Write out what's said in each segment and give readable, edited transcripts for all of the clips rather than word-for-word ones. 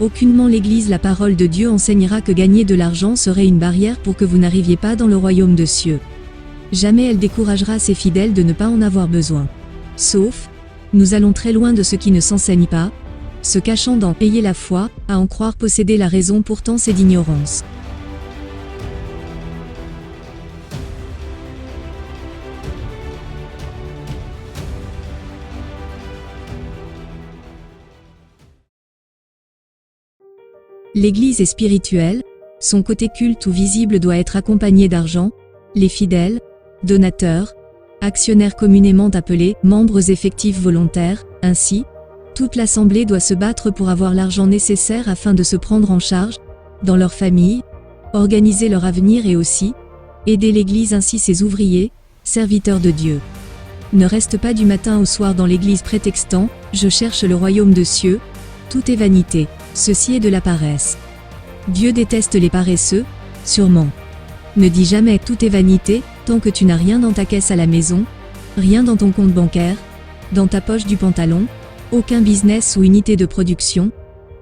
Aucunement l'Église, la parole de Dieu enseignera que gagner de l'argent serait une barrière pour que vous n'arriviez pas dans le royaume de cieux. Jamais elle découragera ses fidèles de ne pas en avoir besoin. Sauf, nous allons très loin de ce qui ne s'enseigne pas, se cachant dans « ayez la foi », à en croire posséder la raison, pourtant c'est d'ignorance. L'Église est spirituelle, son côté culte ou visible doit être accompagné d'argent, les fidèles, donateurs, actionnaires communément appelés membres effectifs volontaires, ainsi, toute l'assemblée doit se battre pour avoir l'argent nécessaire afin de se prendre en charge, dans leur famille, organiser leur avenir et aussi, aider l'Église ainsi ses ouvriers, serviteurs de Dieu. Ne reste pas du matin au soir dans l'Église prétextant « je cherche le royaume de cieux », tout est vanité. Ceci est de la paresse. Dieu déteste les paresseux, sûrement. Ne dis jamais « tout est vanité » tant que tu n'as rien dans ta caisse à la maison, rien dans ton compte bancaire, dans ta poche du pantalon, aucun business ou unité de production,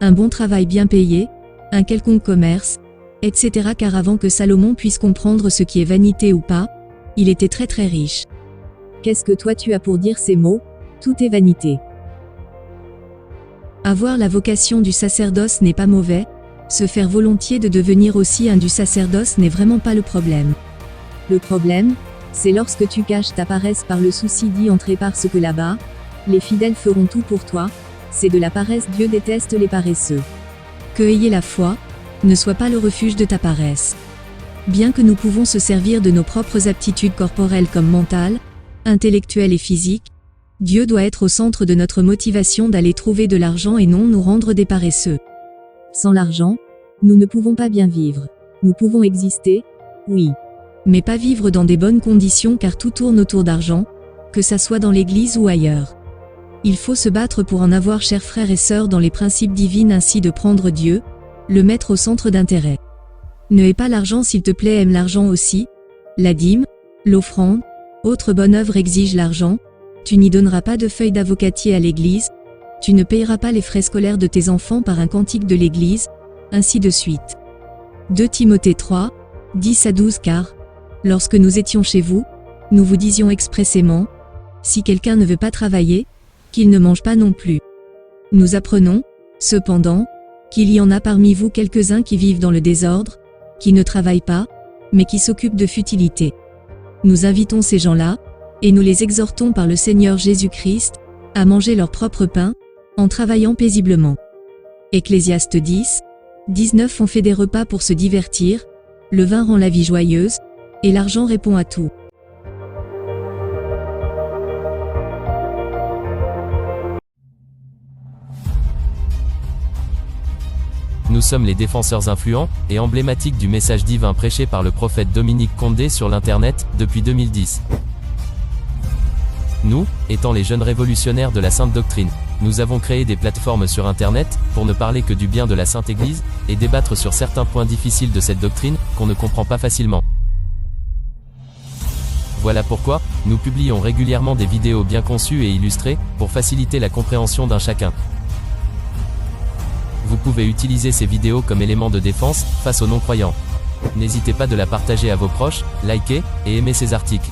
un bon travail bien payé, un quelconque commerce, etc. Car avant que Salomon puisse comprendre ce qui est vanité ou pas, il était très très riche. Qu'est-ce que toi tu as pour dire ces mots ? Tout est vanité. Avoir la vocation du sacerdoce n'est pas mauvais, se faire volontiers de devenir aussi un du sacerdoce n'est vraiment pas le problème. Le problème, c'est lorsque tu caches ta paresse par le souci d'y entrer parce que là-bas, les fidèles feront tout pour toi, c'est de la paresse. Dieu déteste les paresseux. Que ayez la foi, ne soit pas le refuge de ta paresse. Bien que nous pouvons se servir de nos propres aptitudes corporelles comme mentales, intellectuelles et physiques, Dieu doit être au centre de notre motivation d'aller trouver de l'argent et non nous rendre des paresseux. Sans l'argent, nous ne pouvons pas bien vivre. Nous pouvons exister, oui, mais pas vivre dans des bonnes conditions car tout tourne autour d'argent, que ça soit dans l'Église ou ailleurs. Il faut se battre pour en avoir, chers frères et sœurs, dans les principes divins, ainsi de prendre Dieu, le mettre au centre d'intérêt. Ne hais pas l'argent s'il te plaît, aime l'argent aussi. La dîme, l'offrande, autre bonne œuvre exige l'argent. Tu n'y donneras pas de feuille d'avocatier à l'Église, tu ne payeras pas les frais scolaires de tes enfants par un cantique de l'Église, ainsi de suite. 2 Timothée 3, 10 à 12. Car, lorsque nous étions chez vous, nous vous disions expressément, si quelqu'un ne veut pas travailler, qu'il ne mange pas non plus. Nous apprenons, cependant, qu'il y en a parmi vous quelques-uns qui vivent dans le désordre, qui ne travaillent pas, mais qui s'occupent de futilités. Nous invitons ces gens-là, et nous les exhortons par le Seigneur Jésus-Christ, à manger leur propre pain, en travaillant paisiblement. Ecclésiaste 10, 19. On fait des repas pour se divertir, le vin rend la vie joyeuse, et l'argent répond à tout. Nous sommes les défenseurs influents et emblématiques du message divin prêché par le prophète Dominique Condé sur l'Internet, depuis 2010. Nous, étant les jeunes révolutionnaires de la Sainte Doctrine, nous avons créé des plateformes sur Internet, pour ne parler que du bien de la Sainte Église, et débattre sur certains points difficiles de cette doctrine, qu'on ne comprend pas facilement. Voilà pourquoi, nous publions régulièrement des vidéos bien conçues et illustrées, pour faciliter la compréhension d'un chacun. Vous pouvez utiliser ces vidéos comme élément de défense, face aux non-croyants. N'hésitez pas de la partager à vos proches, liker, et aimer ces articles.